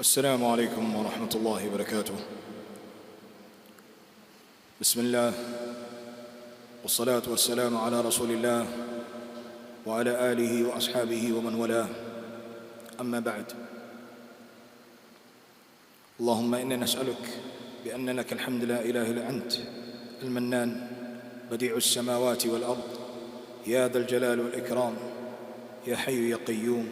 السلام عليكم ورحمة الله وبركاته. بسم الله والصلاة والسلام على رسول الله وعلى آله وأصحابه ومن والاه. أما بعد، اللهم إنا نسألك بأن لك الحمد لا إله إلا أنت المنان بديع السماوات والأرض يا ذا الجلال والإكرام يا حي يا قيوم.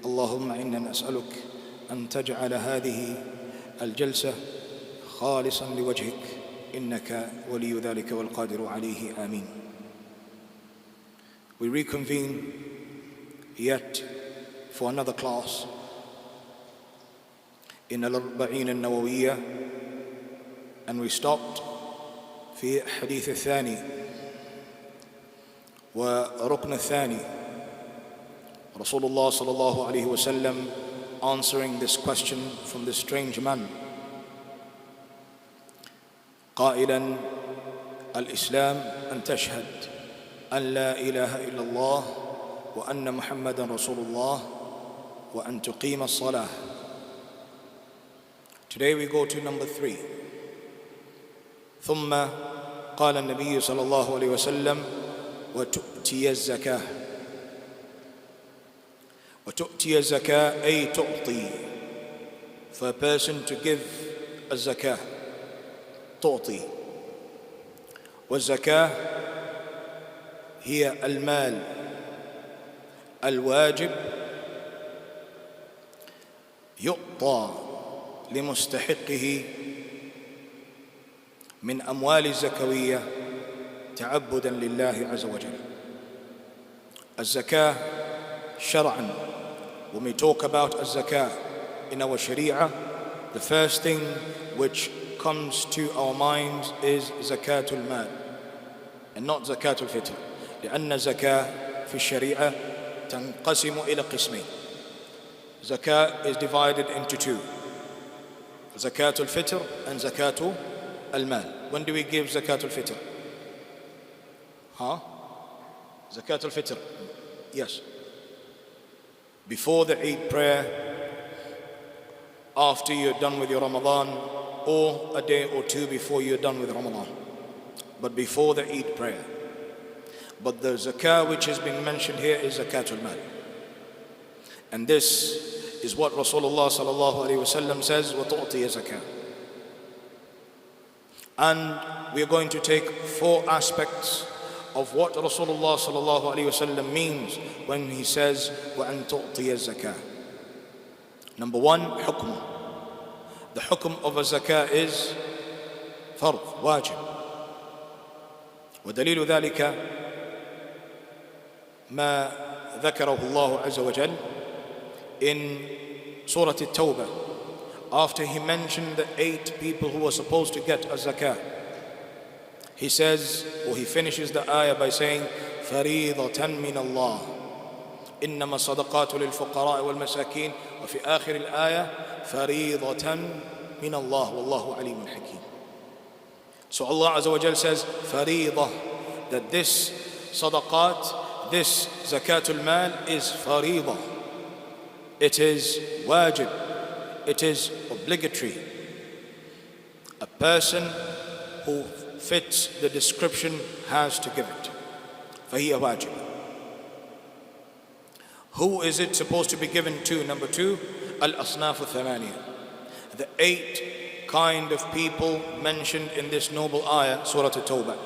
اللهم إنا نسألك أن تجعل هذه الجلسة خالصا لوجهك إنك ولي ذلك والقادر عليه. آمين. We reconvene yet for another class in al-Arba'in al-Nawawiyya, and we stopped في حديث الثاني وركن الثاني. رسول الله صلى الله عليه وسلم answering this question from this strange man قائلا: الإسلام أن تشهد أن لا إله إلا الله وأن محمدا رسول الله وأن تقيم الصلاة. Today we go to number 3. ثم قال النبي صلى الله عليه وسلم: وتؤتي الزكاة. وتؤتي الزكاة أي تعطي. For a person to give a zakah, تعطي. والزكاة هي المال الواجب يعطى لمستحقه من أموال الزكوية تعبدا لله عز وجل. الزكاة شرعا. When we talk about az-zakah in our sharia, the first thing which comes to our minds is zakatul mal and not zakatul fitr. لأن الزكاة في الشريعة تنقسم إلى قسمين. Zakah is divided into two: zakatul fitr and zakatul al-mal. When do we give zakatul fitr? Zakatul fitr, yes, before the Eid prayer, after you're done with your Ramadan, or a day or two before you're done with Ramadan, but before the Eid prayer. But the zakah which has been mentioned here is zakatul mal, and this is what Rasulullah sallallahu alaihi wasallam says: وَتُعْطِيَ zakah. And we are going to take 4 aspects of what Rasulullah sallallahu alaihi wasallam means when he says وَأَن تُعْطِيَ الزَّكَاةِ. Number 1, hukm. The hukm of a zakah is فرض, واجب. ودليل ذلك ما ذكره الله عز وجل in Surah At-Tawbah, after he mentioned the 8 people who were supposed to get a zakah. He says, or he finishes the ayah by saying, فريضة من الله إنما الصدقات للفقراء والمساكين وفي آخر الآية فريضة من الله والله عليم حكيم. So Allah Azza wa Jal says فريضة, that this sadaqat, this zakatul mal is فريضة. It is wajib, it is obligatory. A person who fits the description has to give it. فهي واجب. Who is it supposed to be given to? Number 2, al-asnaf al-thamaniya, the 8 kind of people mentioned in this noble ayah, Surah At-Tawbah.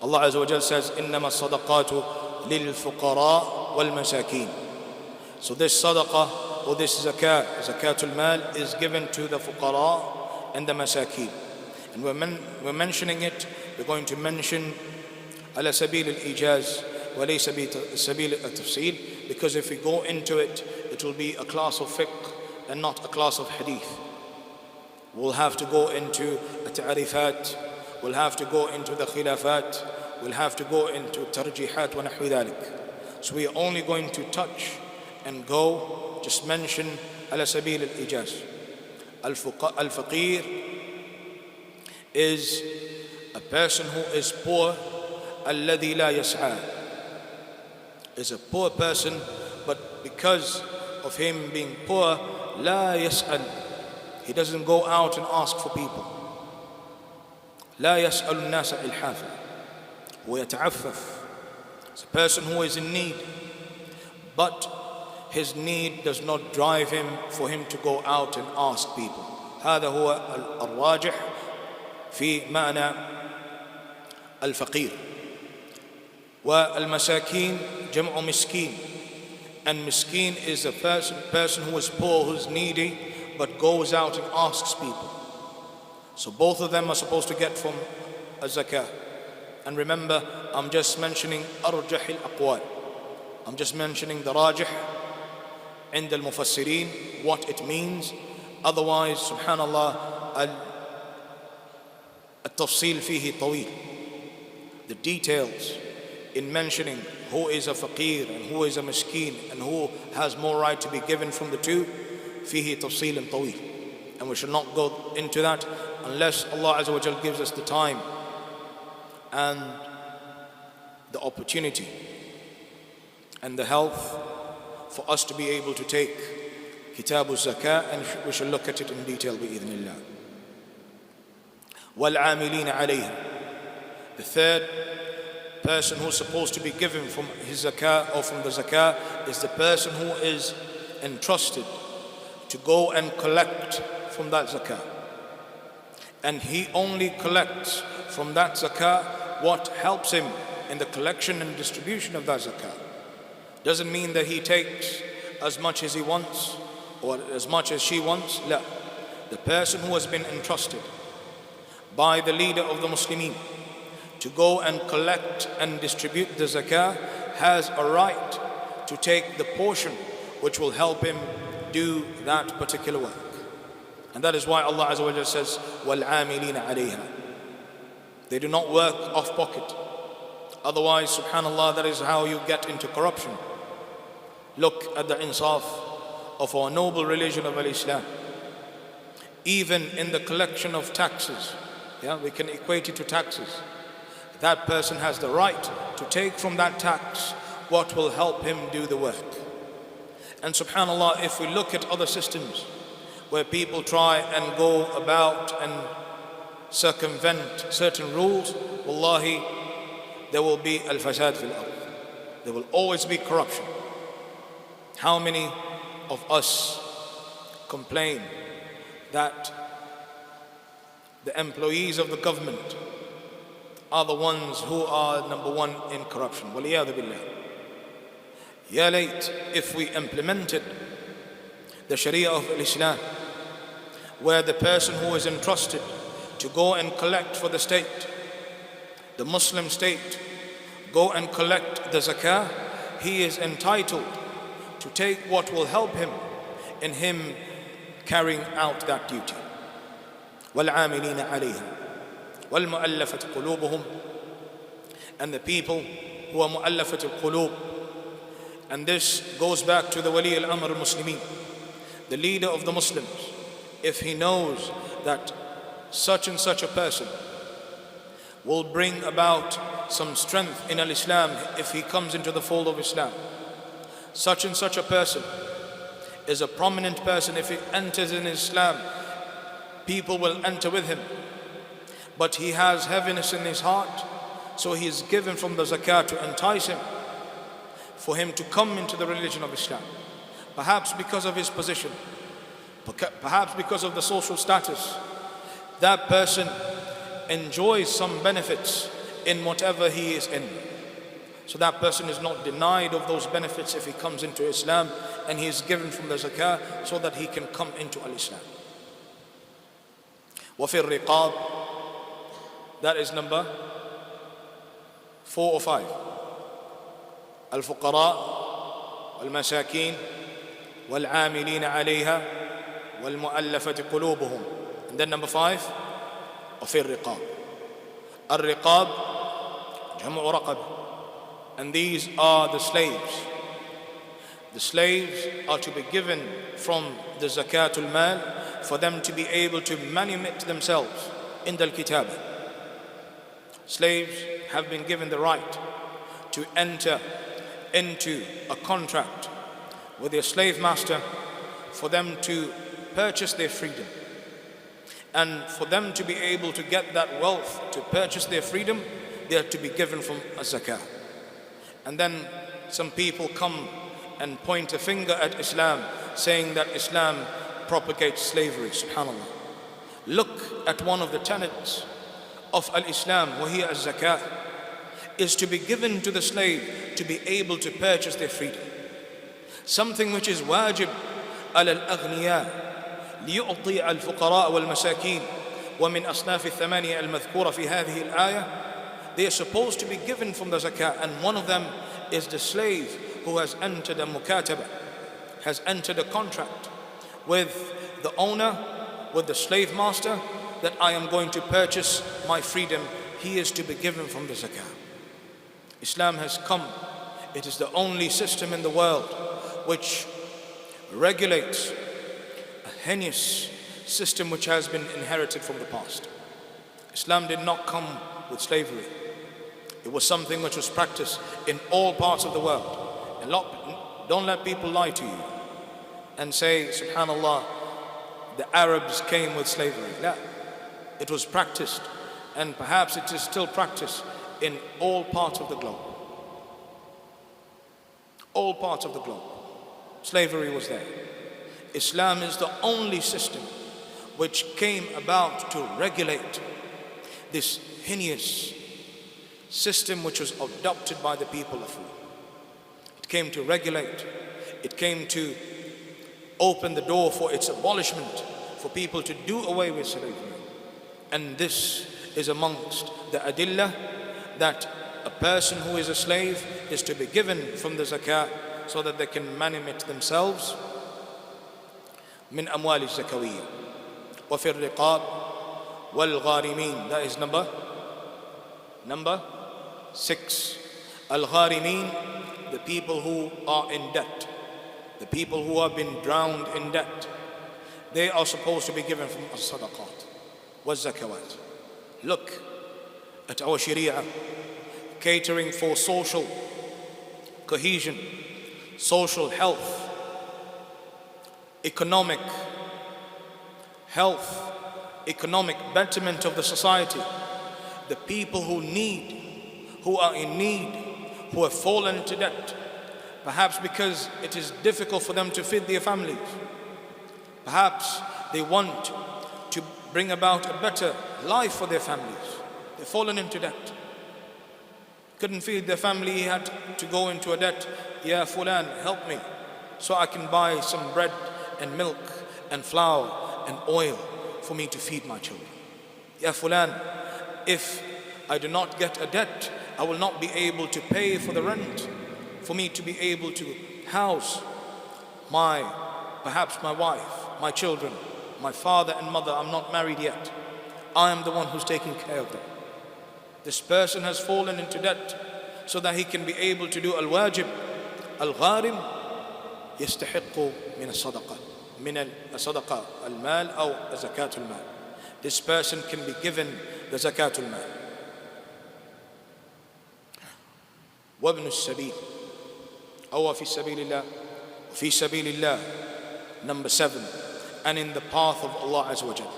Allah Azza wa Jal says, إنما الصدقات للفقراء والمساكين. So this sadaqah or this zakah, zakatul mal, is given to the fuqara and the masakeen. And we're mentioning it, we're going to mention على سبيل الإيجاز وليس بسبيل التفصيل, because if we go into it, it will be a class of fiqh and not a class of hadith. We'll have to go into التعريفات, we'll have to go into the khilafat, we'll have to go into tarjihat wa nahwi dhalik. So we are only going to touch and go, just mention على سبيل الإيجاز. الفقير is a person who is poor, الذي لا يسعى, is a poor person, but because of him being poor, لا يسأل, He doesn't go out and ask for people. لا يسأل الناس إلحافا ويتعفف. It's a person who is in need, but his need does not drive him for him to go out and ask people. هذا هو الراجح في معنى الفقير. والمساكين جمع مسكين, and miskin is a person who is poor, who is needy, but goes out and asks people. So both of them are supposed to get from a zakah. And remember, I'm just mentioning أرجح الأقوال. I'm just mentioning the rajih عند المفسرين, what it means. Otherwise, subhanallah, التفصيل فيه طويل. The details in mentioning who is a faqir and who is a miskin and who has more right to be given from the two, فيه تفصيل طويل. And we should not go into that unless Allah Azza wa Jal gives us the time and the opportunity and the health for us to be able to take Kitab al-Zakah, and we shall look at it in detail بإذن الله. وَالْعَامِلِينَ عَلَيْهَا. The third person who's supposed to be given from his zakah or from the zakah is the person who is entrusted to go and collect from that zakah. And he only collects from that zakah what helps him in the collection and distribution of that zakah. Doesn't mean that he takes as much as he wants or as much as she wants. La. The person who has been entrusted by the leader of the Muslimin to go and collect and distribute the zakah has a right to take the portion which will help him do that particular work. And that is why Allah Azza wa Jalla says, وَالْعَامِلِينَ عَلَيْهَا. They do not work off pocket. Otherwise, subhanallah, that is how you get into corruption. Look at the insaf of our noble religion of Islam. Even in the collection of taxes, we can equate it to taxes. That person has the right to take from that tax what will help him do the work. And subhanallah, if we look at other systems where people try and go about and circumvent certain rules, wallahi, there will be al-fasad fil ard. There will always be corruption. How many of us complain that the employees of the government are the ones who are number one in corruption? Waliyadu billah. Ya layt if we implemented the Sharia of Islam, where the person who is entrusted to go and collect for the state, the Muslim state, go and collect the zakah, he is entitled to take what will help him in him carrying out that duty. وَالْعَامِلِينَ عَلَيْهَا وَالْمُؤَلَّفَةِ قُلُوبُهُمْ. And the people who are mu'allafat al-qulub, and this goes back to the Wali al-Amr al-Muslimin, the leader of the Muslims. If he knows that such and such a person will bring about some strength in al-Islam if he comes into the fold of Islam, such and such a person is a prominent person, if he enters in Islam, people will enter with him, but he has heaviness in his heart, so he is given from the zakah to entice him, for him to come into the religion of Islam. Perhaps because of his position, perhaps because of the social status, that person enjoys some benefits in whatever he is in. So that person is not denied of those benefits if he comes into Islam, and he is given from the zakah so that he can come into al-Islam. وَفِي الرِّقَابِ. That is number 4 or 5. الفقراء والمساكين والعاملين عليها والمؤلفة قلوبهم. And then number 5, وفي الرقاب. الرقاب جمع رقب. And these are the slaves. The slaves are to be given from the zakatul mal for them to be able to manumit themselves in the kitabah. Slaves have been given the right to enter into a contract with their slave master for them to purchase their freedom. And for them to be able to get that wealth to purchase their freedom, they are to be given from a zakah. And then some people come and point a finger at Islam, saying that Islam propagates slavery. Subhanallah. Look at one of the tenets of al-Islam, وَهِيَ الزَّكَاةِ, is to be given to the slave to be able to purchase their freedom. Something which is wajib على الأغنياء ليعطي الفقراء والمساكين ومن أصناف الثمانية المذكورة في هذه الآية. They are supposed to be given from the zakah, and one of them is the slave who has entered a mukataba, has entered a contract with the owner, with the slave master, that I am going to purchase my freedom. He is to be given from the zakah. Islam has come. It is the only system in the world which regulates a heinous system which has been inherited from the past. Islam did not come with slavery. It was something which was practiced in all parts of the world. Don't let people lie to you and say, subhanallah, the Arabs came with slavery. No, it was practiced, and perhaps it is still practiced in all parts of the globe. All parts of the globe. Slavery was there. Islam is the only system which came about to regulate this heinous system which was adopted by the people of war. It came to regulate. It came to open the door for its abolishment, for people to do away with slavery. And this is amongst the adillah that a person who is a slave is to be given from the zakah so that they can manumit themselves. من أموال الزكوية وفي الرقاب والغارمين. That is number 6. Al-Gharimin, the people who are in debt, the people who have been drowned in debt. They are supposed to be given from as-sadaqat wal-zakawat. Look at our Sharia catering for social cohesion, social health, economic health, economic betterment of the society. The people who are in need, who have fallen into debt, perhaps because it is difficult for them to feed their families. Perhaps they want to bring about a better life for their families. They've fallen into debt. Couldn't feed their family, he had to go into a debt. Ya fulan, help me so I can buy some bread and milk and flour and oil for me to feed my children. Ya fulan, if I do not get a debt, I will not be able to pay for the rent, for me to be able to house perhaps my wife, my children, my father and mother. I'm not married yet. I am the one who's taking care of them. This person has fallen into debt so that he can be able to do al-wajib. Al-gharim yastahiqqu min al-sadaqa, min al-sadaqa al-mal or zakat al-mal. This person can be given the zakat al-mal. وابن السبيل أو في سبيل الله وفي سبيل الله. Number 7, and in the path of Allah Azza wa Jal.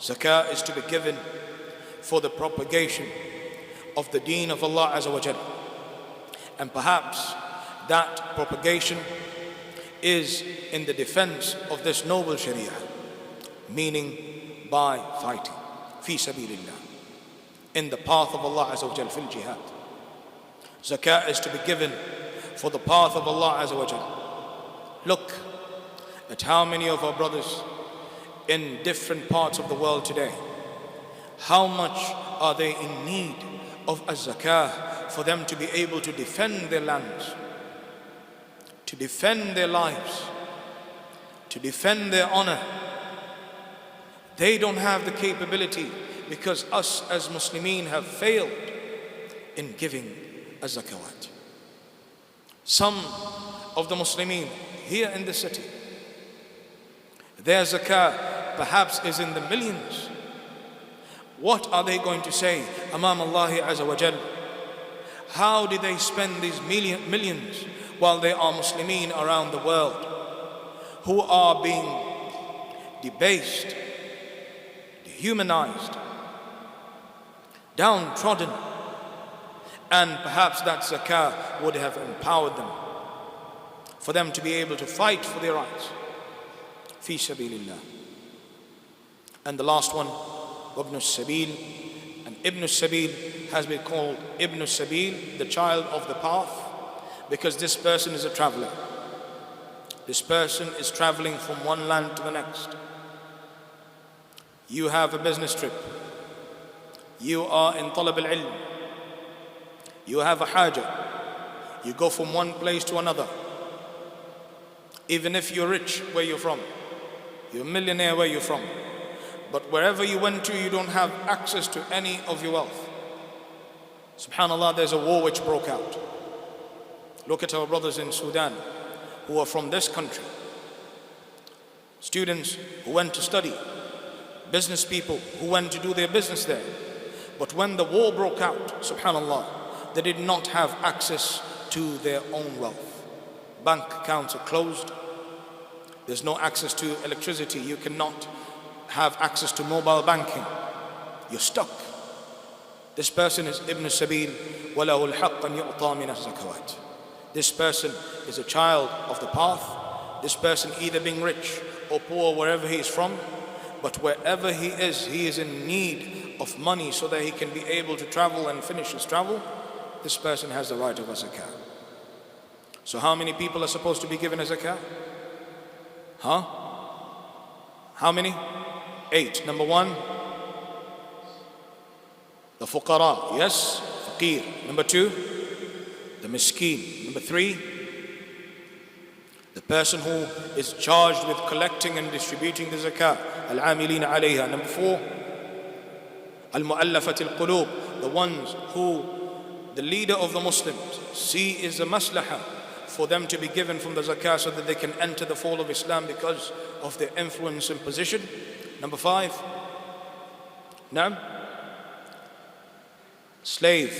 Zakah is to be given for the propagation of the deen of Allah Azza wa Jal. And perhaps that propagation is in the defense of this noble Sharia, meaning by fighting fi sabilillah, in the path of Allah Azza wa Jal, fil jihad. Zakah is to be given for the path of Allah Azza wa Jal. Look at how many of our brothers in different parts of the world today, how much are they in need of a zakah for them to be able to defend their lands, to defend their lives, to defend their honor. They don't have the capability because us as Muslimin have failed in giving a zakawat. Some of the Muslimin here in the city, their zakah perhaps is in the millions. What are they going to say amam Allah Azza wa Jal? How did they spend these millions while they are Muslimin around the world who are being debased, humanized, downtrodden, and perhaps that zakah would have empowered them for them to be able to fight for their rights. Fi sabilillah. And the last one, Ibn Sabil. And Ibn Sabil has been called Ibn Sabil, the child of the path, because this person is a traveler. This person is traveling from one land to the next. You have a business trip. You are in talab al-ilm. You have a haja. You go from one place to another. Even if you're rich where you're from, you're a millionaire where you're from, but wherever you went to, you don't have access to any of your wealth. Subhanallah, there's a war which broke out. Look at our brothers in Sudan who are from this country. Students who went to study, business people who went to do their business there. But when the war broke out, subhanallah, they did not have access to their own wealth. Bank accounts are closed. There's no access to electricity. You cannot have access to mobile banking. You're stuck. This person is Ibn Sabil. وَلَهُ الْحَقَّ أَنْ يُعْطَى مِنَ الزَّكَوَاتِ. This person is a child of the path. This person either being rich or poor wherever he is from, but wherever he is in need of money so that he can be able to travel and finish his travel. This person has the right of a zakah. So how many people are supposed to be given a zakah? How many? 8. Number 1, the fuqara. Yes, faqir. Number 2, the miskin. Number 3, the person who is charged with collecting and distributing the zakah. Al-amilina alayha. Number 4, al-mu'allafat al-qulub. The ones who the leader of the Muslims see is a maslahah for them to be given from the zakah so that they can enter the fold of Islam because of their influence and position. Number 5, slave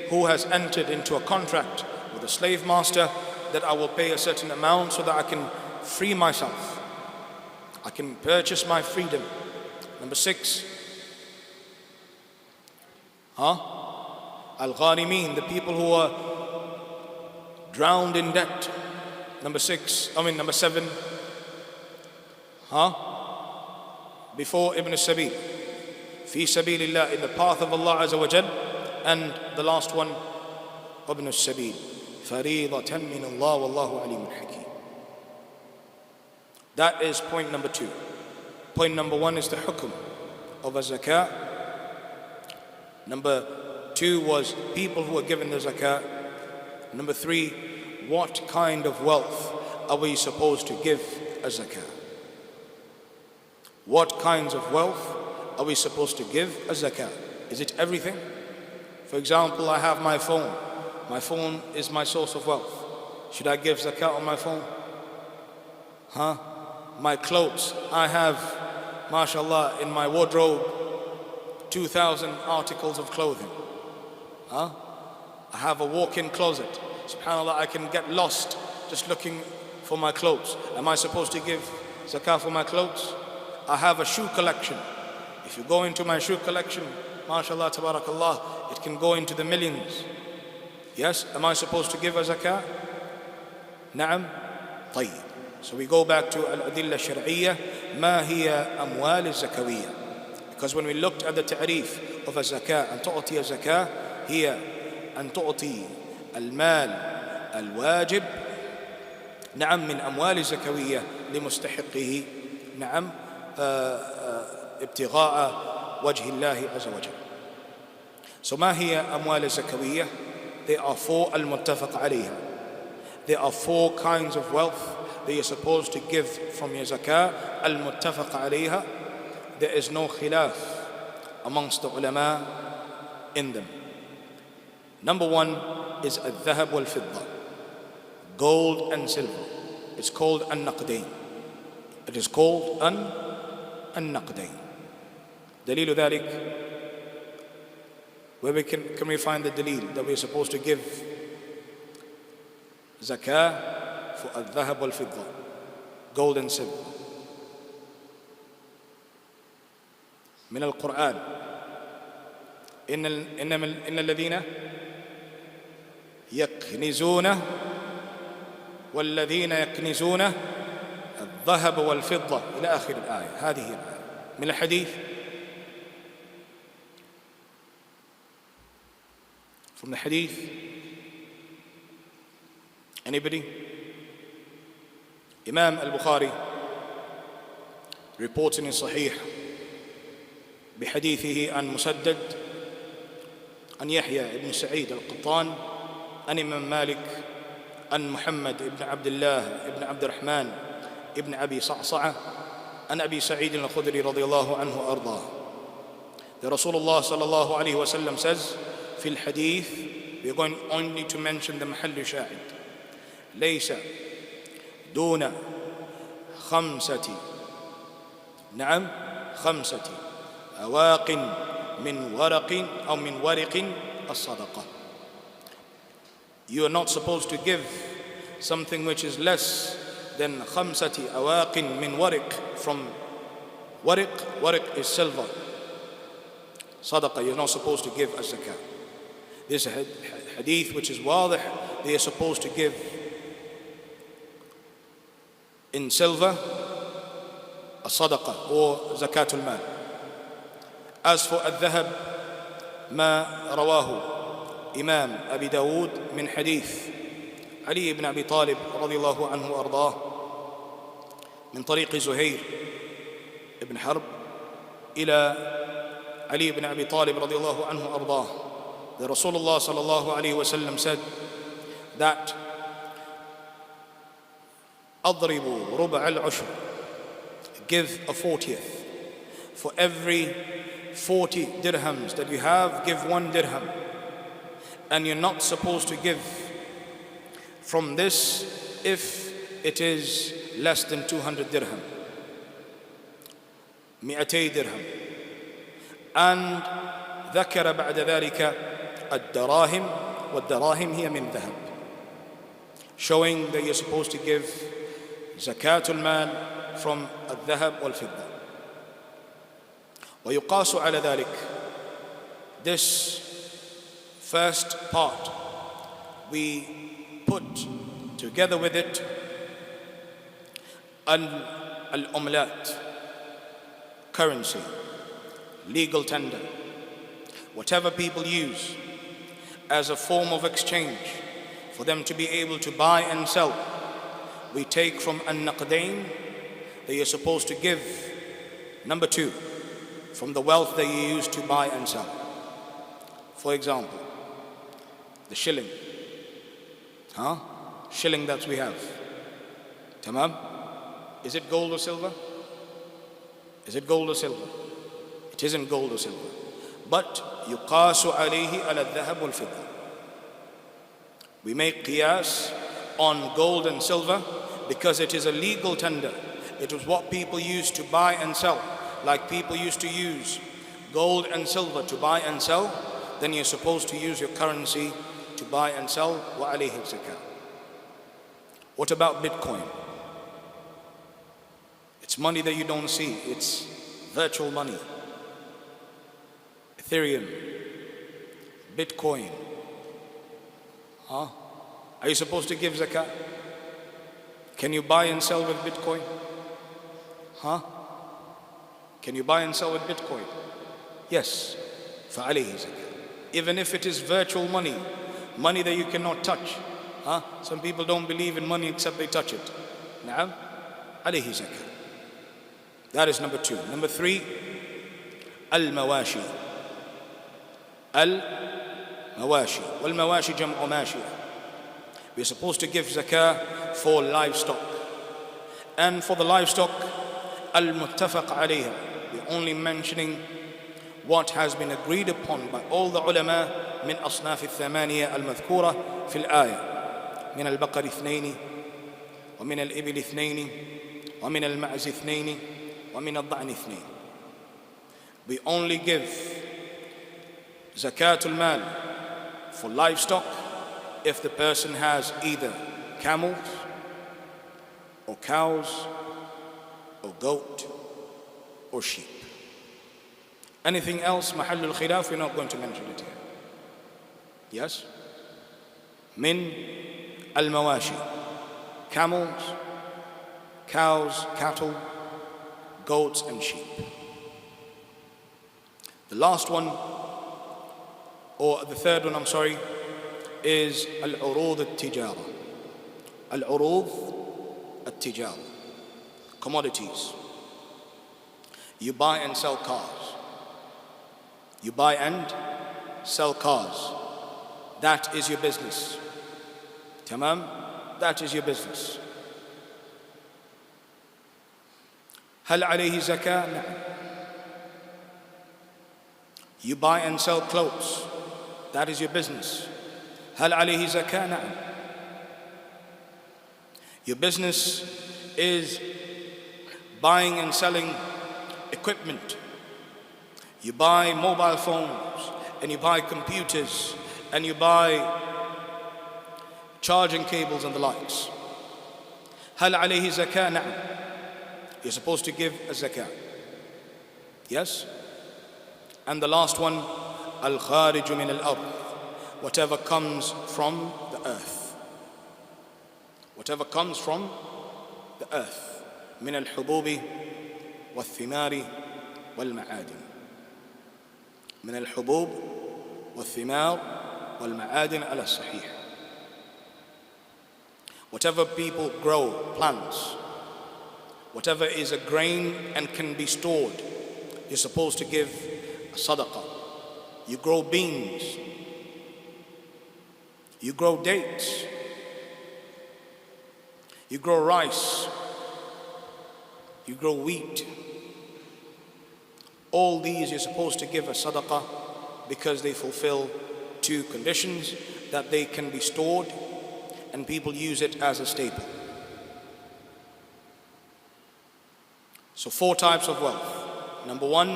who has entered into a contract with a slave master that I will pay a certain amount so that I can free myself. I can purchase my freedom. Number 6, Al-Gharimin, the people who are drowned in debt. Number 7, before Ibn Sabil, Fi Sabilillah, in the path of Allah Azza wa Jal. And the last one, Ibn Sabil, Faridatan min Allah wallahu alimun hakim. That is point number 2. Point number 1 is the hukum of a zakah. Number 2 was people who are given the zakah. Number 3, what kind of wealth are we supposed to give a zakah? What kinds of wealth are we supposed to give a zakah? Is it everything? For example, I have my phone. My phone is my source of wealth. Should I give zakah on my phone? My clothes. I have, mashallah, in my wardrobe, 2,000 articles of clothing. I have a walk-in closet. SubhanAllah, I can get lost just looking for my clothes. Am I supposed to give zakah for my clothes? I have a shoe collection. If you go into my shoe collection, mashallah, tabarakallah, it can go into the millions. Yes, am I supposed to give a zakah? Na'am. طيب. So we go back to al-adilla shar'iyyah. ما هي أموال الزكوية? Because when we looked at the ta'rif of a zakah, أن تعطي zakah, هي أن تعطي المال الواجب نعم من أموال الزكوية لمستحقه نعم ابتغاء وجه الله عز وجل. So ما هي أموال الزكوية? There are 4 المتفق عليها. There are 4 kinds of wealth that you're supposed to give from your zakah. المتفق عليها. There is no khilaf amongst the ulama in them. Number 1 is al-dhahab wal-fidda, gold and silver. It's called an-naqdayn. It is called an-naqdayn. Dalilu dhalik, where can we find the dalil that we're supposed to give zakah for al-dhahab wal-fidda, gold and silver? من القرآن إن الذين يكنزون والذين يكنزون الذهب والفضة إلى آخر الآية. هذه هي الآية من الحديث. From the hadith, anybody? Imam al-Bukhari reports in his Sahih بحديثه عن مسدد عن يحيى بن سعيد القطان عن إمام مالك عن محمد بن عبد الله بن عبد الرحمن ابن أبي صعصعة عن أبي سعيد الخدري رضي الله عنه وأرضاه. The Rasulullah sallallahu alayhi wa sallam says, في الحديث, we're going only to mention the محل شاهد, ليس دون خمسة أواق من ورق أو من ورق الصدقة. You are not supposed to give something which is less than خمسة أواق من ورق. From ورق is silver. Sadaqah, you're not supposed to give as zakah. This hadith which is واضح, they are supposed to give in silver a sadaqah or zakatul mal. As for الذهب, ما رواه إمام أبي داود من حديث علي بن أبي طالب رضي الله عنه وأرضاه من طريق زهير بن حرب إلى علي بن أبي طالب رضي الله عنه وأرضاه. The Rasulullah sallallahu alayhi wa sallam said that أضربوا ربع العشر, give a 40th. For every 40 dirhams that you have, give 1 dirham. And you're not supposed to give from this if it is less than 200 dirham, 200 dirham. And ذكر بعد ذلك الدراهم, والدراهم هي من ذهب, showing that you're supposed to give zakatul mal from الذهب والفضة. ويقاس على ذلك, this first part we put together with it al-umlat, currency, legal tender, whatever people use as a form of exchange for them to be able to buy and sell. We take from an-naqdain that you're supposed to give. Number 2, from the wealth that you use to buy and sell. For example, the shilling, shilling that we have, tamam, is it gold or silver? Is it gold or silver? It isn't gold or silver, but yuqasu alayhi ala al-dhahab wal-fidda. We make qiyas on gold and silver because it is a legal tender. It was what people used to buy and sell. Like people used to use gold and silver to buy and sell, then you're supposed to use your currency to buy and sell. Wa alayhi zakah. What about Bitcoin? It's money that you don't see. It's virtual money. Ethereum, Bitcoin. Are you supposed to give zakah? Can you buy and sell with Bitcoin? Can you buy and sell with Bitcoin? Yes. فَعَلَيْهِ zakah. Even if it is virtual money, money that you cannot touch. Some people don't believe in money except they touch it. نعم. عليه zakah. That is number 2. Number 3, al-mawashi. Al-mawashi. Wal-mawashi jam'u mashiyah. We're supposed to give zakah for livestock. And for the livestock, al-muttafaq alayha, we're only mentioning what has been agreed upon by all the ulama من أصناف الثمانية المذكورة في الآية من البقر 2 ومن الإبل 2 ومن المعز 2 ومن الضأن 2. We only give zakatul mal for livestock if the person has either camels or cows or goat or sheep. Anything else, mahallul khilaf, we're not going to mention it here. Yes? Min al-mawashi. Camels, cows, cattle, goats and sheep. The last one, or the third one, I'm sorry, is al-urud al-tijara. Al-urud al-tijara. Commodities. You buy and sell cars. You buy and sell cars. That is your business. Tamam? That is your business. هل عليه زكاة؟ نعم. You buy and sell clothes. That is your business. هل عليه زكاة؟ نعم. Your business is buying and selling equipment. You buy mobile phones and you buy computers and you buy charging cables and the likes. هل عليه زكاة؟ نعم. You're supposed to give a zakah. Yes? And the last one, al-khariju min al-ard. Whatever comes from the earth. Whatever comes from the earth. Min al-hububi wal-thimari wal-ma'adin. Min al-hubub wal-thimar wal-ma'adin ala sahih. Whatever people grow, plants, whatever is a grain and can be stored, you're supposed to give a sadaqah. You grow beans, you grow dates, you grow rice, you grow wheat. All these you're supposed to give a sadaqah because they fulfill two conditions: that they can be stored and people use it as a staple. So 4 types of wealth. Number 1,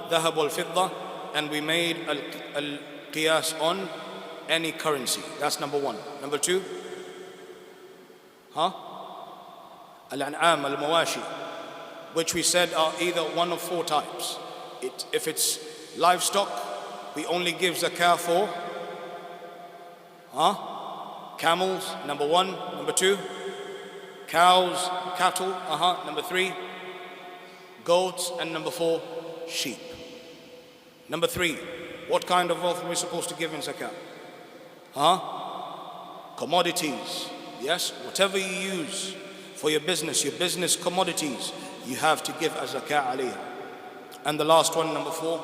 dhahab wal-fidda, and we made al-qiyas on any currency. That's number 1. Number 2, al-an'am, al-mawashi, which we said are either one of 4 types. If it's livestock, we only give zakah for camels, number 1. Number 2, cows, cattle, number 3, goats, and number 4, sheep. Number 3, what kind of wealth are we supposed to give in zakah? Commodities. Yes, whatever you use for your business commodities, you have to give a zakah alayha. And the last one, number 4,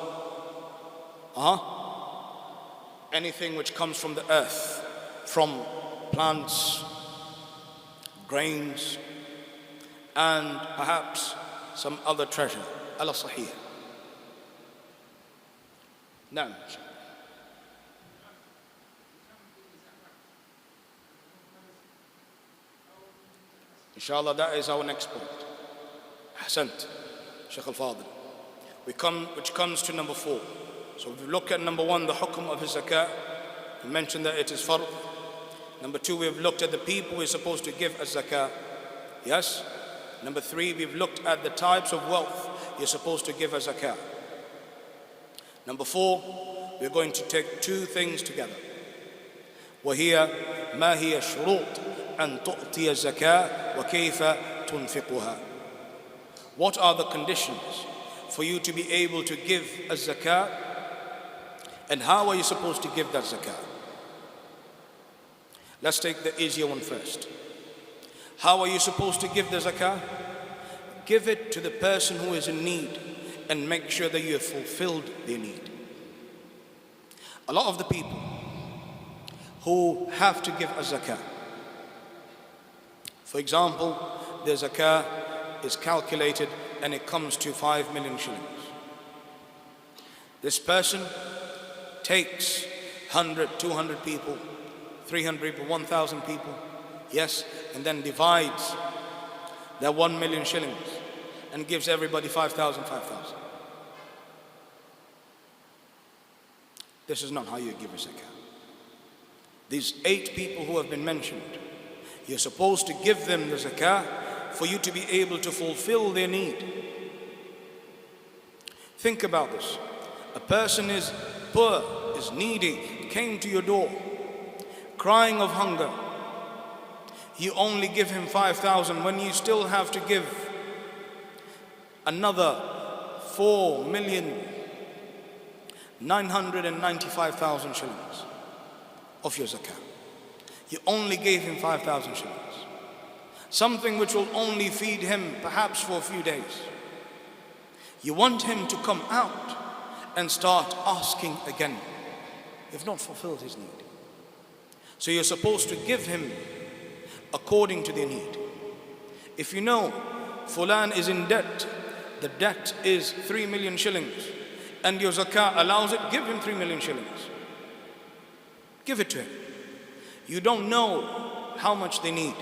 anything which comes from the earth, from plants, grains, and perhaps some other treasure. Ala sahih. Naam. Inshallah, that is our next point. Ahsant, Shaykh al-Fadil. Which comes to number 4. So if we look at number 1, the hukm of his zakah, we mentioned that it is fard. Number 2, we have looked at the people we're supposed to give as zakah. Yes? Number 3, we've looked at the types of wealth you're supposed to give as zakah. Number 4, we're going to take 2 things together. وهي ما هي الشروط أن تؤتي الزكاة وكيف تنفقها. What are the conditions for you to be able to give a zakah, and how are you supposed to give that zakah? Let's take the easier one first. How are you supposed to give the zakah? Give it to the person who is in need and make sure that you have fulfilled their need. A lot of the people who have to give a zakah, for example, the zakah is calculated and it comes to 5 million shillings. This person takes 100, 200 people, 300 people, 1,000 people, yes, and then divides that 1 million shillings and gives everybody 5,000, 5,000. This is not how you give a zakah. These 8 people who have been mentioned, you're supposed to give them the zakah for you to be able to fulfill their need. Think about this. A person is poor, is needy, came to your door, crying of hunger. You only give him 5,000 when you still have to give another 4,995,000 shillings of your zakah. You only gave him 5,000 shillings. Something which will only feed him perhaps for a few days. You want him to come out and start asking again. You've not fulfilled his need. So you're supposed to give him according to their need. If you know Fulan is in debt, the debt is 3 million shillings, and your zakah allows it, give him 3 million shillings. Give it to him. You don't know how much they need.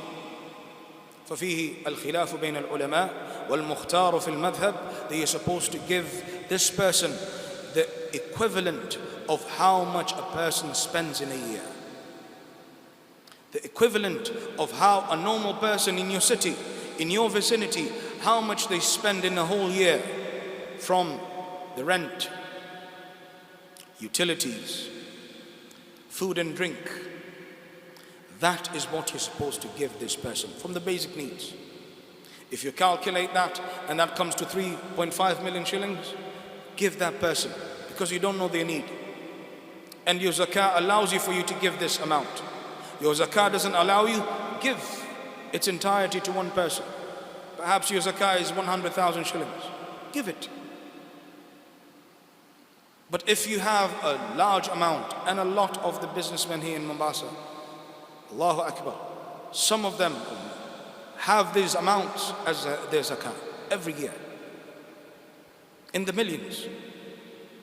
ففيه الخلاف بين العلماء والمختار في المذهب, that you're supposed to give this person the equivalent of how much a person spends in a year. The equivalent of how a normal person in your city, in your vicinity, how much they spend in a whole year, from the rent, utilities, food and drink. That is what you're supposed to give this person from the basic needs. If you calculate that and that comes to 3.5 million shillings, give that person, because you don't know their need. And your zakah allows you for you to give this amount. Your zakah doesn't allow you, give its entirety to one person. Perhaps your zakah is 100,000 shillings. Give it. But if you have a large amount, and a lot of the businessmen here in Mombasa, Allahu Akbar, some of them have these amounts as their zakah every year, in the millions,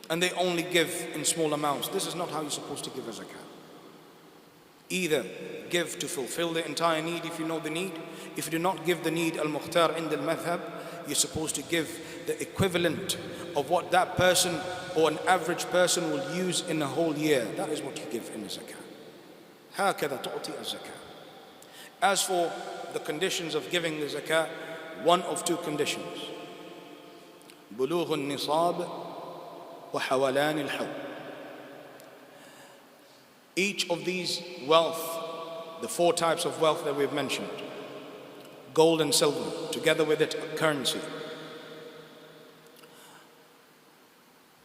and they only give in small amounts. This is not how you're supposed to give a zakah. Either give to fulfill the entire need if you know the need. If you do not give the need, al-mukhtar in al-madhab, you're supposed to give the equivalent of what that person or an average person will use in a whole year. That is what you give in the zakah. هكذا تعطي الزكاة. As for the conditions of giving the zakah, one of two conditions: بلوغ النصاب وحولان الحول. Each of these wealth, the four types of wealth that we've mentioned, gold and silver, together with it currency.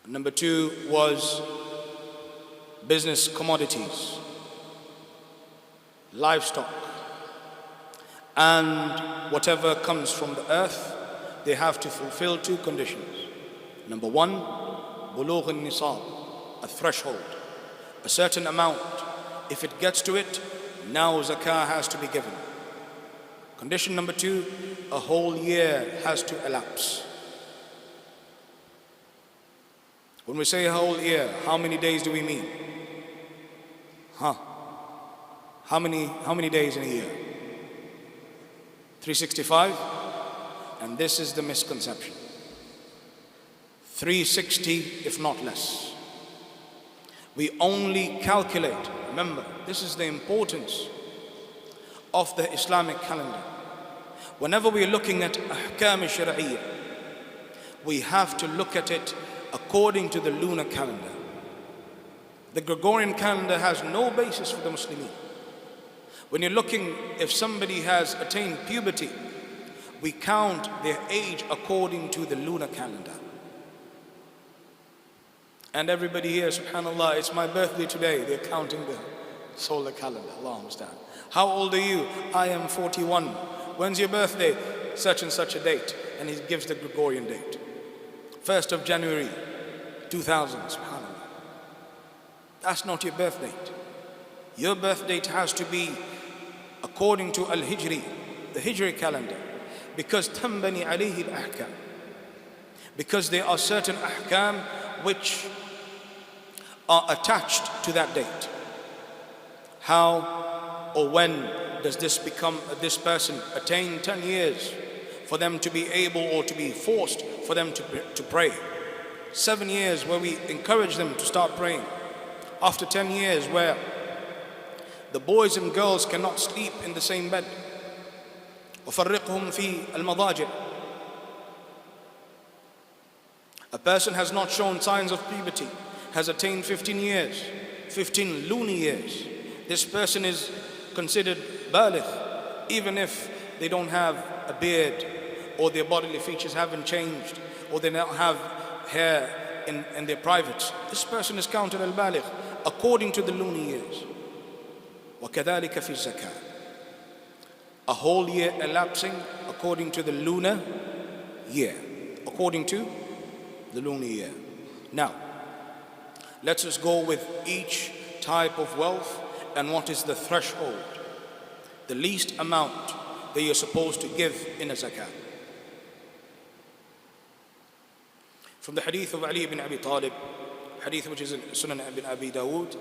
Number two was business commodities, livestock, and whatever comes from the earth. They have to fulfill two conditions. Number one, bulugh al-nisab, a threshold, a certain amount. If it gets to it, now zakah has to be given. Condition number two, a whole year has to elapse. When we say a whole year, how many days do we mean? How many days in a year? 365? And this is the misconception. 360, if not less. We only calculate. Remember, this is the importance of the Islamic calendar. Whenever we're looking at ahkam al-shar'iyyah, we have to look at it according to the lunar calendar. The Gregorian calendar has no basis for the Muslimin. When you're looking, if somebody has attained puberty, we count their age according to the lunar calendar. And everybody here, subhanAllah, it's my birthday today, they're counting the solar calendar. Allah understand. How old are you? I am 41. When's your birthday? Such and such a date. And he gives the Gregorian date. 1st of January 2000, subhanAllah. That's not your birth date. Your birth date has to be according to al-Hijri, the Hijri calendar. Because tambani alayhi al-ahkam. Because there are certain ahkam which are attached to that date. How or when does this person attain 10 years for them to be able, or to be forced for them to pray? 7 years where we encourage them to start praying. After 10 years where the boys and girls cannot sleep in the same bed. وَفَرِّقْهُمْ فِي الْمَضَاجِعِ. A person has not shown signs of puberty, has attained 15 years, 15 lunar years. This person is considered baligh, even if they don't have a beard, or their bodily features haven't changed, or they don't have hair in their privates. This person is counted al-baligh according to the lunar years. وَكَذَلِكَ فِي الزَّكَاةِ. A whole year elapsing according to the lunar year. According to the lunar year. Now, let's just go with each type of wealth and what is the threshold, the least amount that you're supposed to give in a zakah. From the hadith of Ali ibn Abi Talib, hadith which is in Sunan ibn Abi Dawood,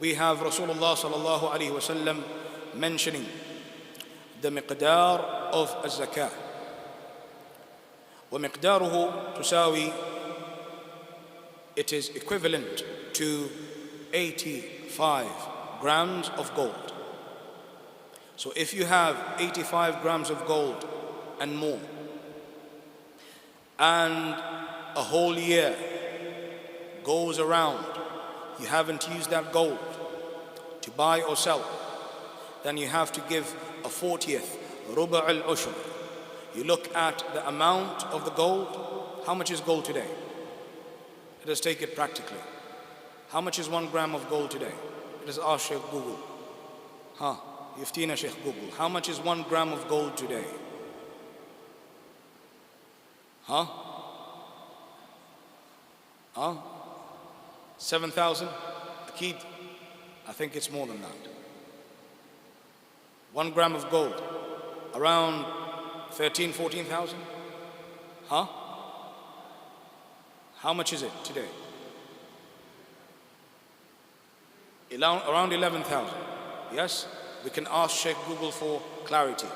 we have Rasulullah sallallahu alaihi wasallam mentioning the miqdar of az-zakah. ومقداره تساوي, it is equivalent to 85 grams of gold. So if you have 85 grams of gold and more, and a whole year goes around, you haven't used that gold to buy or sell, then you have to give a 40th, ruba' al-ushr. You look at the amount of the gold. How much is gold today? Let us take it practically. How much is 1 gram of gold today? Let us ask Sheikh Google. Yuftina Sheikh Google. How much is 1 gram of gold today? 7,000? Akid? I think it's more than that. 1 gram of gold, around 13, 14,000? How much is it today? Around 11,000. Yes? We can ask Sheikh Google for clarity.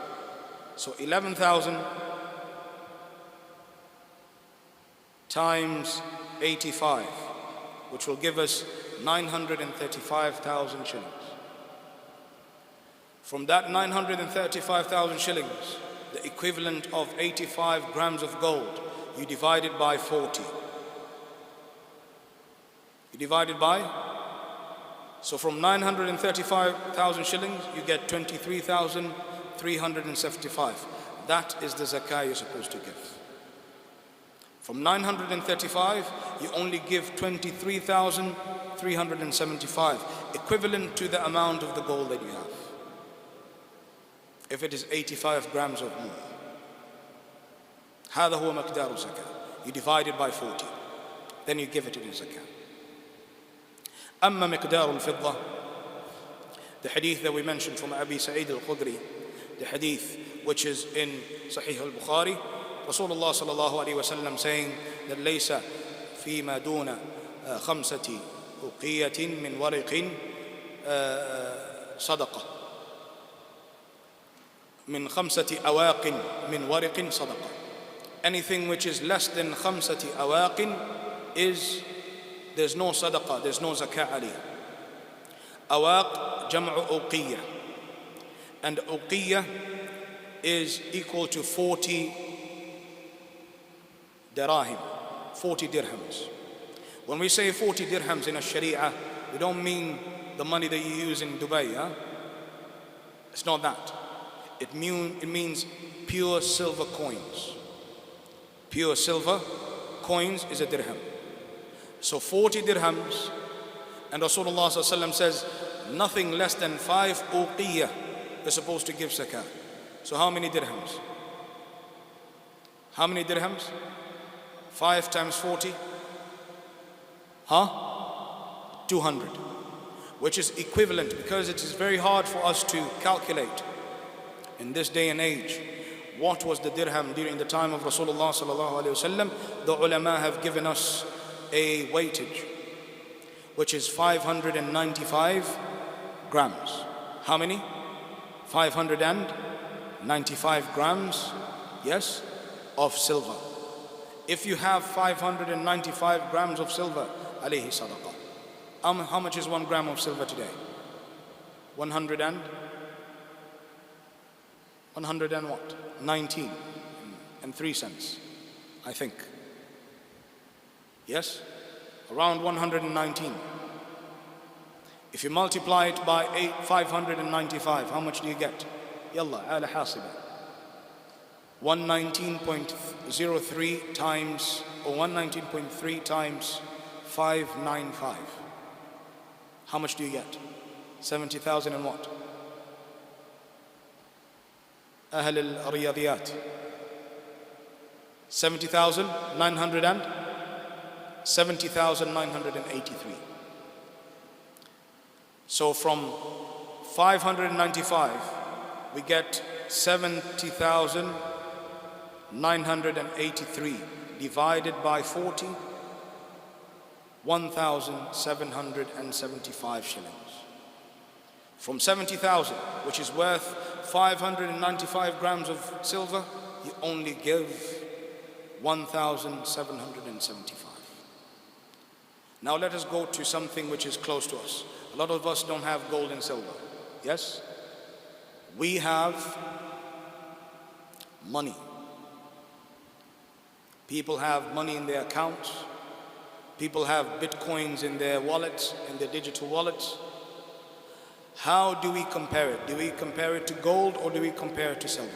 So 11,000 times 85, which will give us 935,000 shillings. From that 935,000 shillings, the equivalent of 85 grams of gold, you divide it by 40. You divide it by? So from 935,000 shillings, you get 23,375. That is the zakah you're supposed to give. From 935, you only give 23,375, equivalent to the amount of the gold that you have. If it is 85 grams or more. هذا هو مقدار الزكاة. You divide it by 40. Then you give it in zakah. أما مقدار الفضة, the hadith that we mentioned from Abi Sa'id al-Khudri, the hadith which is in Sahih al-Bukhari, Rasulullah sallallahu alayhi wa sallam saying that ليس فيما دون خمسة أوقية من ورق صدقة من خمسة أواق من ورق صدقة. Anything which is less than خمسة أواق is, there's no sadaqah, there's no zakah alayh. Awaq jam'u uqiyya, and uqiyya is equal to 40 dirahim, 40 dirhams. When we say 40 dirhams in a sharia, we don't mean the money that you use in Dubai. It's not that. It means pure silver coins. Pure silver coins is a dirham. So 40 dirhams, and Rasulullah ﷺ says nothing less than 5 uqiyah is supposed to give zakah. So how many dirhams? How many dirhams? 5 times 40? 200. Which is equivalent, because it is very hard for us to calculate in this day and age what was the dirham during the time of Rasulullah sallallahu alaihi wasallam. The ulama have given us a weightage which is 595 grams. How many? 595 grams, yes, of silver. If you have 595 grams of silver, alayhi sadaqah. How much is 1 gram of silver today? 100 and what? 19 and 3 cents, I think. Yes? Around 119. If you multiply it by 595, how much do you get? Yalla, ala hasiba. 119.03 times, or 119.3 times 595. How much do you get? 70,000 and what? Ahl al-Riyadiyat. 70,983. So from 595, we get 70,983 divided by 40, 1,775 shillings. From 70,000, which is worth 595 grams of silver, you only give 1,775. Now let us go to something which is close to us. A lot of us don't have gold and silver. Yes? We have money. People have money in their accounts. People have bitcoins in their wallets, in their digital wallets. How do we compare it? Do we compare it to gold or do we compare it to silver?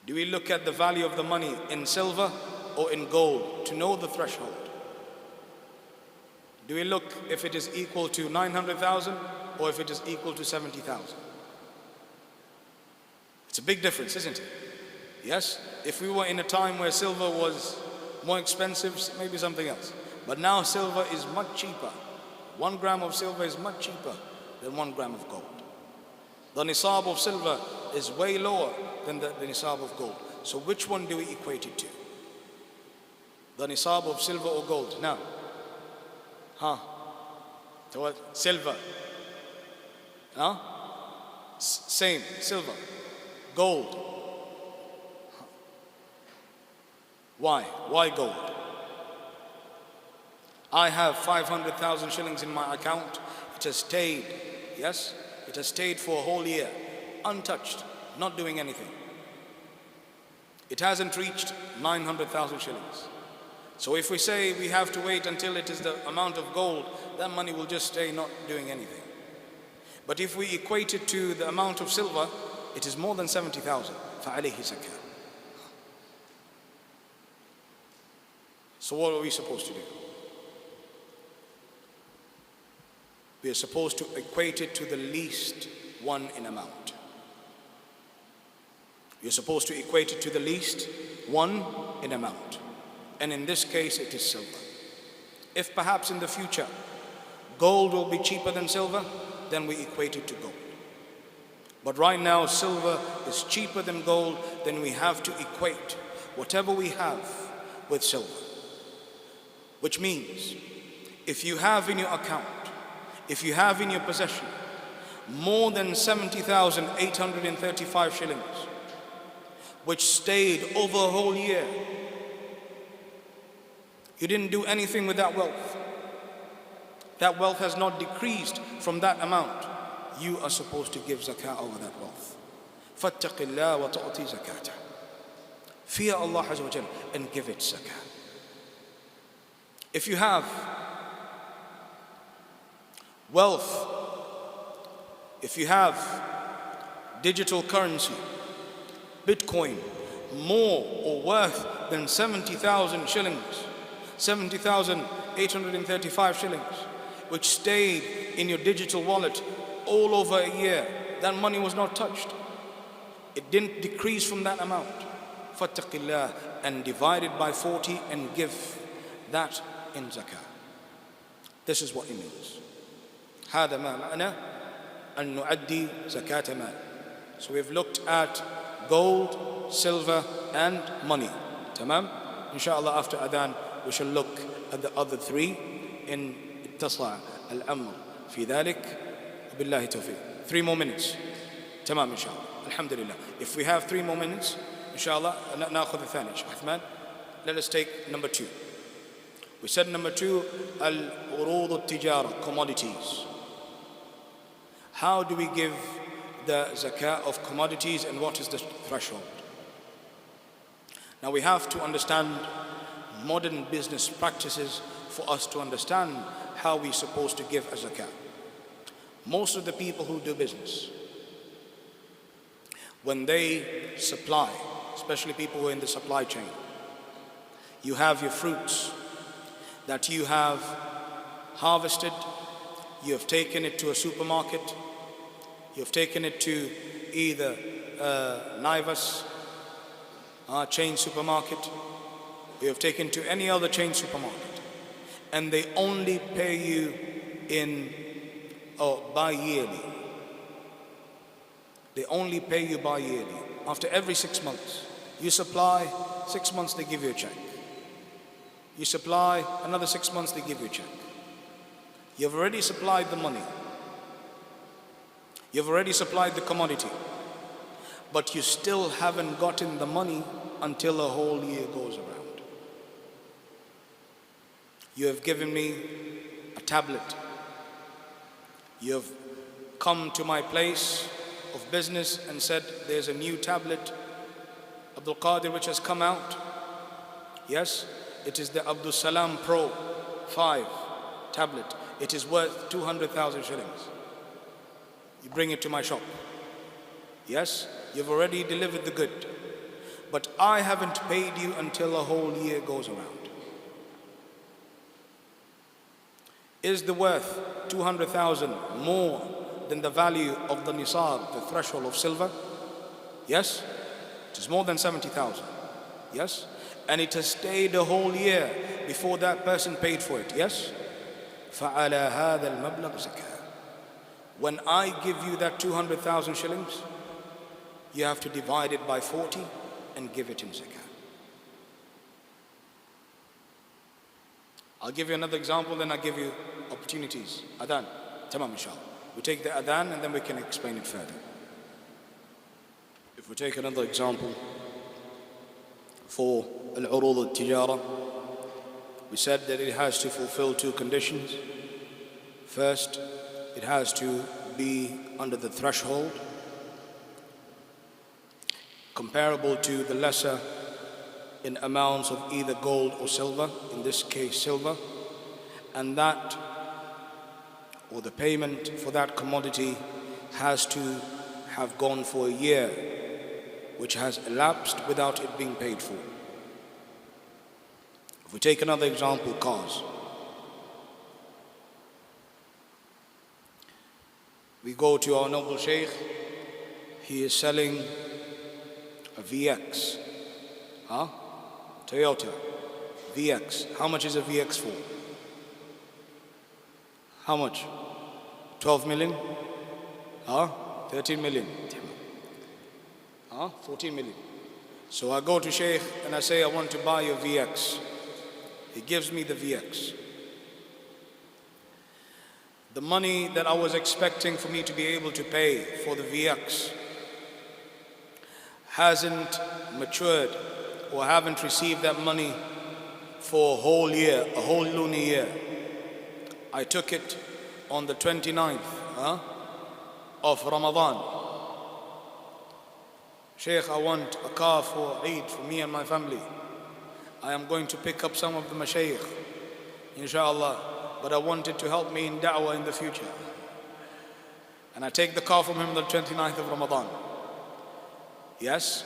Do we look at the value of the money in silver or in gold to know the threshold? Do we look if it is equal to 900,000 or if it is equal to 70,000? It's a big difference, isn't it? Yes? If we were in a time where silver was more expensive, maybe something else. But now silver is much cheaper. 1 gram of silver is much cheaper than 1 gram of gold. The nisab of silver is way lower than the nisab of gold. So which one do we equate it to? The nisab of silver or gold? Now, so what? Silver. Same, silver. Gold. Why? Why gold? I have 500,000 shillings in my account. It has stayed, yes? It has stayed for a whole year, untouched, not doing anything. It hasn't reached 900,000 shillings. So if we say we have to wait until it is the amount of gold, that money will just stay not doing anything. But if we equate it to the amount of silver, it is more than 70,000. فَعَلَيْهِ زَكَاةٌ. So what are we supposed to do? We are supposed to equate it to the least one in amount. You're supposed to equate it to the least one in amount. And in this case, it is silver. If perhaps in the future, gold will be cheaper than silver, then we equate it to gold. But right now, silver is cheaper than gold, then we have to equate whatever we have with silver. Which means, if you have in your account, if you have in your possession more than 70,835 shillings, which stayed over a whole year, you didn't do anything with that wealth. That wealth has not decreased from that amount. You are supposed to give zakah over that wealth. فَاتَّقِ اللَّهَ وَتَعْطِي زَكَاةً. Fear Allah Azza wa Jal and give it zakah. If you have wealth, if you have digital currency, Bitcoin, more or worth than 70,000 shillings, 70,835 shillings, which stayed in your digital wallet all over a year, that money was not touched. It didn't decrease from that amount. فَاتَّقِ and divide it by 40 and give that in zakah. This is what it means. هذا ما معنى أن نؤدي زكاة مال. So we've looked at gold, silver and money. تمام? Inshallah after adhan we shall look at the other three in اتصع الأمر في ذلك وبالله توفيق. 3 more minutes. تمام inshallah. Alhamdulillah. If we have 3 more minutes, inshallah نأخذ الثاني. Uthman, let us take number 2. We said number 2, al-urud al-tijara, commodities. How do we give the zakah of commodities and what is the threshold? Now we have to understand modern business practices for us to understand how we're supposed to give a zakat. Most of the people who do business, when they supply, especially people who are in the supply chain, you have your fruits that you have harvested, you have taken it to a supermarket, you have taken it to either Naivas, chain supermarket, you have taken to any other chain supermarket, and they only pay you bi-yearly. They only pay you bi-yearly. After every 6 months, you supply, 6 months they give you a check. You supply, another 6 months they give you a check. You've already supplied the money. You've already supplied the commodity. But you still haven't gotten the money until a whole year goes around. You have given me a tablet. You have come to my place of business and said, there's a new tablet, Abdulqadir, which has come out. Yes, it is the Abdul Salam Pro 5 tablet. It is worth 200,000 shillings. You bring it to my shop. Yes, you've already delivered the good. But I haven't paid you until a whole year goes around. Is the worth 200,000 more than the value of the nisab, the threshold of silver? Yes, it is more than 70,000. Yes, and it has stayed a whole year before that person paid for it. Yes, فَعَلَى هَذَا الْمَبْلَغُ زَكَاةٌ. When I give you that 200,000 shillings, you have to divide it by 40 and give it in zakah. I'll give you another example, then I'll give you opportunities. Adhan, tamam inshallah. We take the adhan and then we can explain it further. If we take another example for al-urud al-tijara, we said that it has to fulfill 2 conditions. First, it has to be under the threshold, comparable to the lesser in amounts of either gold or silver, in this case silver, and that, or the payment for that commodity, has to have gone for a year, which has elapsed without it being paid for. If we take another example, cars. We go to our noble Shaykh, he is selling a VX, Toyota VX. How much is a VX for? How much? 12 million? 13 million? 14 million. So I go to Shaykh and I say, I want to buy your VX. He gives me the VX. The money that I was expecting for me to be able to pay for the VX hasn't matured, or haven't received that money for a whole year, a whole lunar year. I took it on the 29th of Ramadan. Shaykh, I want a car for Eid for me and my family. I am going to pick up some of the mashayikh, inshallah, but I want it to help me in da'wah in the future. And I take the car from him on the 29th of Ramadan. Yes,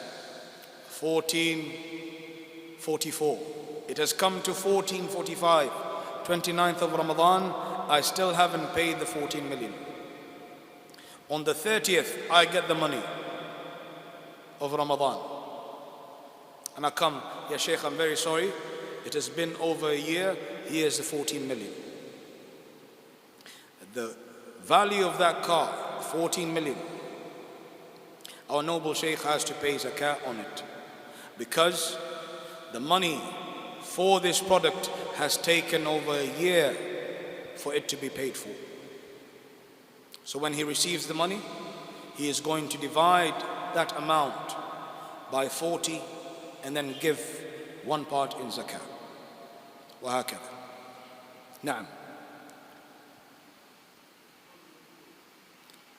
1444. It has come to 1445, 29th of Ramadan. I still haven't paid the 14 million. On the 30th, I get the money of Ramadan. And I come, Ya Shaykh, I'm very sorry. It has been over a year. Here's the 14 million. The value of that car, 14 million. Our noble Shaykh has to pay zakah on it, because the money for this product has taken over a year for it to be paid for. So when he receives the money, he is going to divide that amount by 40 and then give one part in zakah. وهكذا. نعم.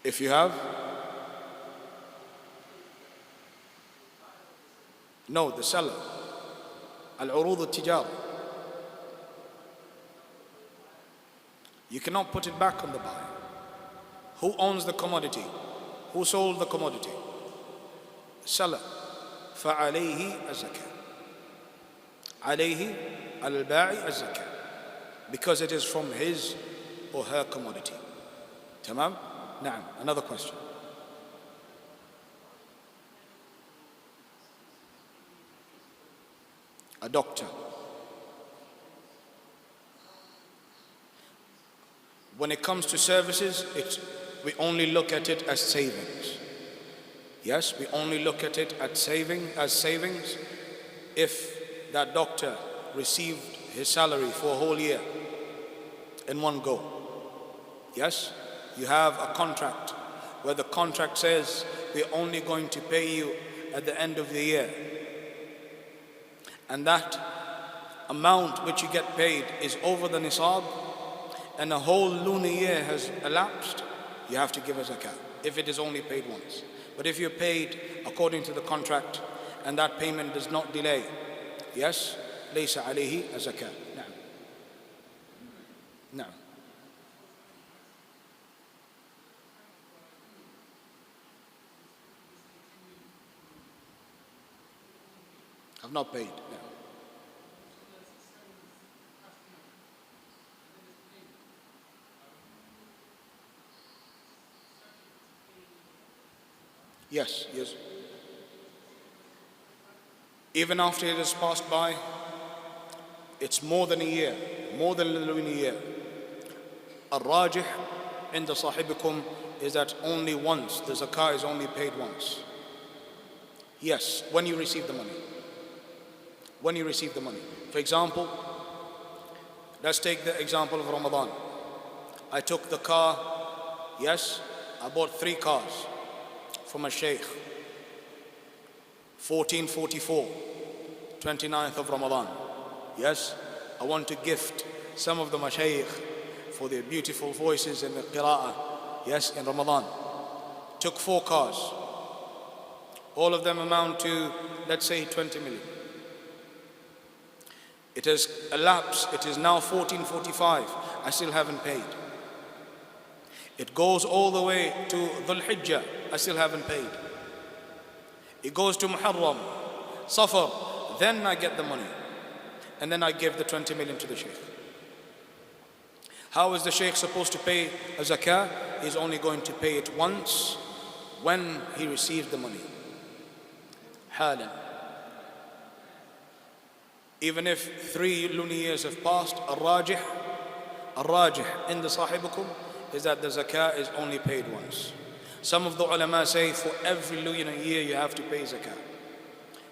If you have, no, the seller. Al-urud al-tijara. You cannot put it back on the buyer. Who owns the commodity? Who sold the commodity? Seller. فَعَلَيْهِ الزَّكَاةُ. عَلَيْهِ الْبَاعِ الزَّكَاةُ. Because it is from his or her commodity. Tamam? Na'am. Another question. A doctor. When it comes to services, we only look at it as savings. Yes, we only look at it as savings if that doctor received his salary for a whole year in one go. Yes, you have a contract where the contract says we're only going to pay you at the end of the year. And that amount which you get paid is over the nisab, and a whole lunar year has elapsed, you have to give a zakah, if it is only paid once. But if you're paid according to the contract and that payment does not delay, yes, ليس عليه الزكاة. نعم. نعم. I've not paid. No. Yes, yes. Even after it has passed by, it's more than a year, more than a lunar year. Al-rajih inda sahibikum is that only once, the zakah is only paid once. Yes, when you receive the money. When you receive the money. For example, let's take the example of Ramadan. I took the car, yes, I bought 3 cars from a sheikh. 1444, 29th of Ramadan. Yes, I want to gift some of the mashayikh for their beautiful voices in the qira'ah, yes, in Ramadan. Took 4 cars. All of them amount to, let's say, 20 million. It has elapsed, it is now 1445, I still haven't paid. It goes all the way to Dhul Hijjah, I still haven't paid. It goes to Muharram, Safar, then I get the money. And then I give the 20 million to the sheikh. How is the sheikh supposed to pay a zakah? He's only going to pay it once when he receives the money. Halan. Even if 3 lunar years have passed, al-rajih in the sahibukum is that the zakah is only paid once. Some of the ulama say for every lunar year you have to pay zakah.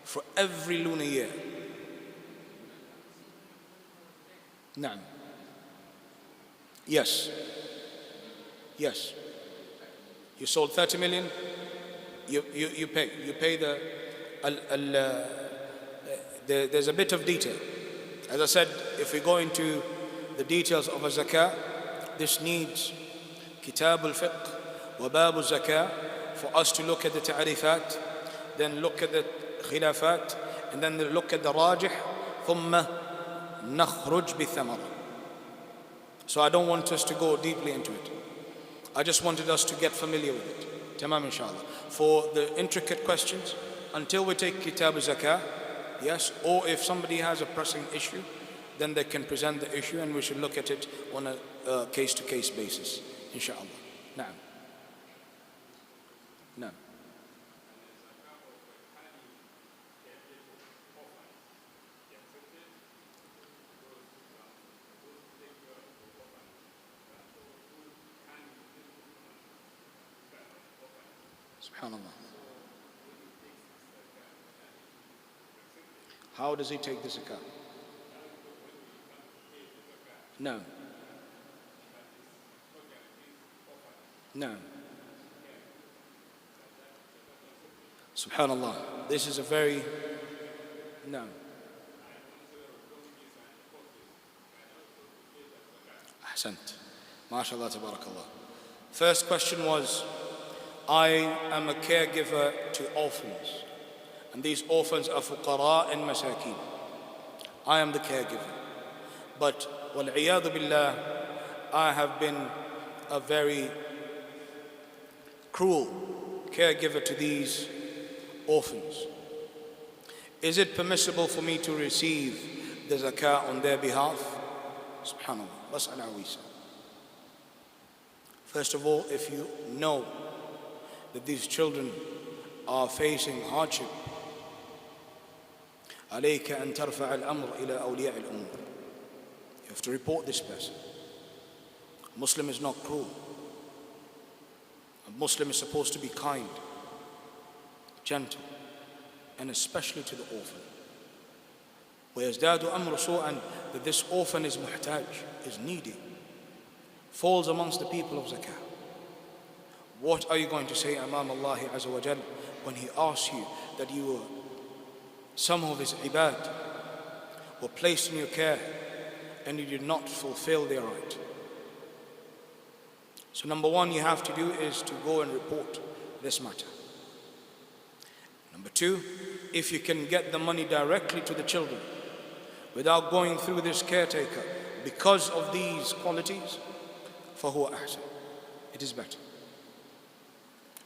For every lunar year. Naam. Yes. Yes. You sold 30 million, you pay. You pay there's a bit of detail. As I said, if we go into the details of a zakah, this needs kitab al-fiqh wa bab al-zakah for us to look at the ta'rifat, then look at the khilafat, and then look at the rajih, thumma nakhruj bi-thamara. So I don't want us to go deeply into it. I just wanted us to get familiar with it. Tamam, inshallah. For the intricate questions, until we take kitab al-zakah, yes, or if somebody has a pressing issue, then they can present the issue and we should look at it on a case-to-case basis, inshallah. Naam. Naam. Subhanallah. How does he take the zakah? No. No. Subhanallah. This is a very... No. Ahsant. MashaAllah, tabarakallah. First question was, I am a caregiver to orphans. And these orphans are fuqara and masakin. I am the caregiver. But wal-iyadhu billah, I have been a very cruel caregiver to these orphans. Is it permissible for me to receive the zakah on their behalf? Subhanallah. Mas'ala Awisa. First of all, if you know that these children are facing hardship, عليك أن ترفع الأمر إلى أولياء الأمور. You have to report this person. A Muslim is not cruel. A Muslim is supposed to be kind, gentle, and especially to the orphan. ويزداد أمر سوءا, that this orphan is muhtaj, is needy, falls amongst the people of zakah. What are you going to say amam Allah Azza wa Jal when He asks you that you were, some of His ibad were placed in your care and you did not fulfill their right? So number one you have to do is to go and report this matter. Number two, if you can get the money directly to the children without going through this caretaker because of these qualities, فَهُوَ أَحْسَنُ. It is better.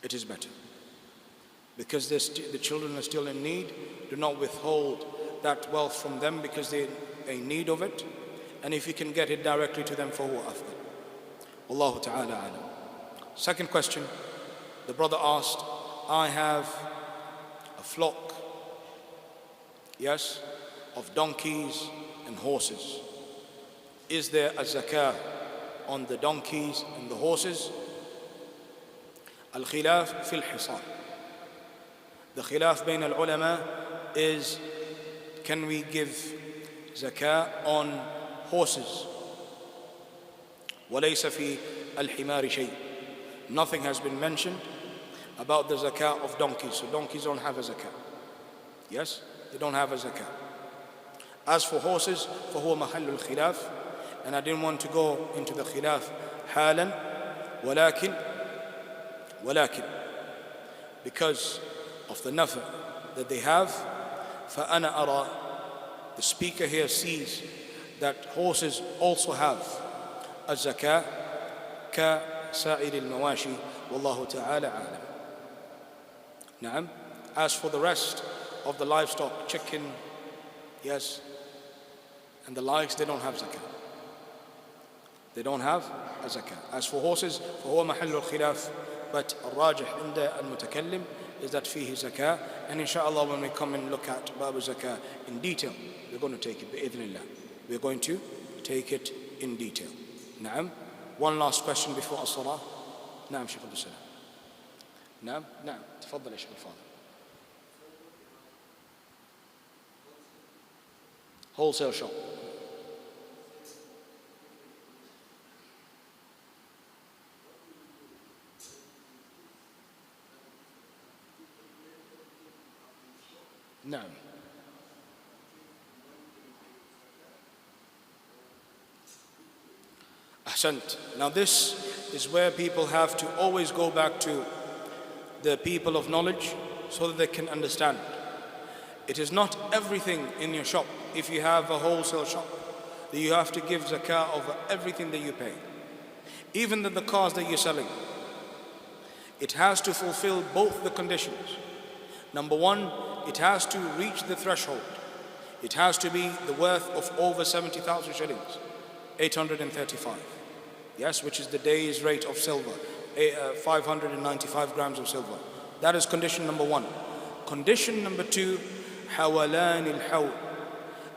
It is better. Because the children are still in need, do not withhold that wealth from them because they're in need of it. And if you can get it directly to them, فَهُوَ أَفْضَلُ. Wallahu ta'ala alam. Second question, the brother asked, I have a flock, yes, of donkeys and horses. Is there a zakah on the donkeys and the horses? Al-khilaf fil hisar. The khilaf bayn al-ulama is, can we give zakah on horses? وَلَيْسَ فِي الْحِمَارِ شَيْءٍ. Nothing has been mentioned about the zakah of donkeys. So donkeys don't have a zakah. Yes, they don't have a zakah. As for horses, فَهُوَ مَحَلُّ الْخِلَافِ. And I didn't want to go into the khilaf حالا, ولكن because of the nafa that they have, فَأَنَا أَرَى, the speaker here sees that horses also have a zakah كَسَائِرِ الْمَوَاشِي وَاللَّهُ تَعَالَى أَعْلَمُ. Naam. As for the rest of the livestock, chicken, yes, and the likes, they don't have zakah. They don't have a zakah. As for horses, فَهُوَ مَحَلُّ الْخِلَافِ. But الراجح عند المتكلم is that فيه zakah. And inshallah when we come and look at Babu Zakah in detail, we're going to take it بإذن الله. We're going to take it in detail. Naam. One last question before as-salah. Naam, Shaykh Abdul Salam. Naam, naam. تفضل يا شيخ الفاضل. Wholesale shop. No. Ahsant. Now this is where people have to always go back to the people of knowledge so that they can understand. It is not everything in your shop. If you have a wholesale shop, that you have to give zakah of everything that you pay. Even the cars that you're selling, it has to fulfill both the conditions. Number one, it has to reach the threshold. It has to be the worth of over 70,000 shillings, 835. Yes, which is the day's rate of silver, 595 grams of silver. That is condition number one. Condition number two, حَوَلَانِ الْحَوْلِ.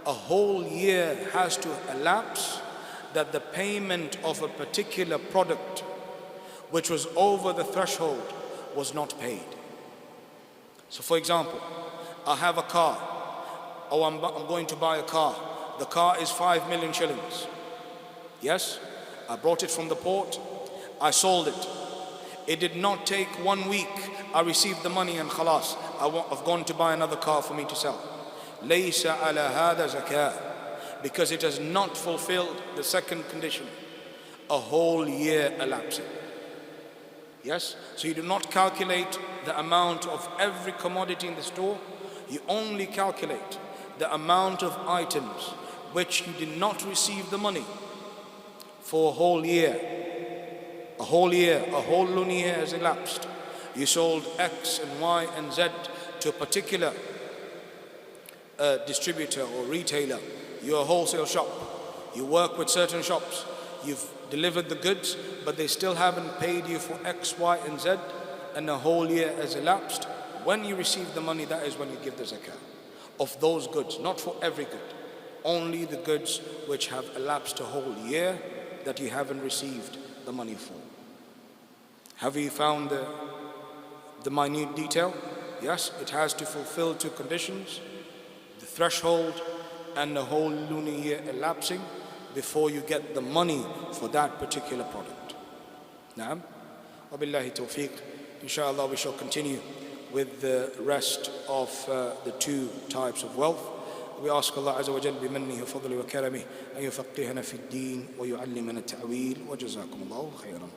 A whole year has to elapse that the payment of a particular product which was over the threshold was not paid. So for example, I have a car, or I'm going to buy a car. The car is 5 million shillings. Yes, I brought it from the port, I sold it. It did not take 1 week, I received the money and khalas, I've gone to buy another car for me to sell. لَيْسَ عَلَى هَذَا زَكَاةٌ. Because it has not fulfilled the second condition, a whole year elapsing. Yes, so you do not calculate the amount of every commodity in the store, you only calculate the amount of items which you did not receive the money for a whole year, a whole lunar year has elapsed. You sold X and Y and Z to a particular distributor or retailer. You're a wholesale shop. You work with certain shops. You've delivered the goods, but they still haven't paid you for X, Y, and Z, and a whole year has elapsed. When you receive the money, that is when you give the zakah of those goods, not for every good. Only the goods which have elapsed a whole year that you haven't received the money for. Have you found the minute detail? Yes, it has to fulfill two conditions: the threshold and the whole lunar year elapsing before you get the money for that particular product. Naam. Wabillahi tawfiq. Inshallah, we shall continue with the rest of the two types of wealth. We ask Allah Azza wa Jalla بمنه وفضله وكرمه أن يفقهنا في الدين ويعلمنا التأويل وجزاكم الله خيرا.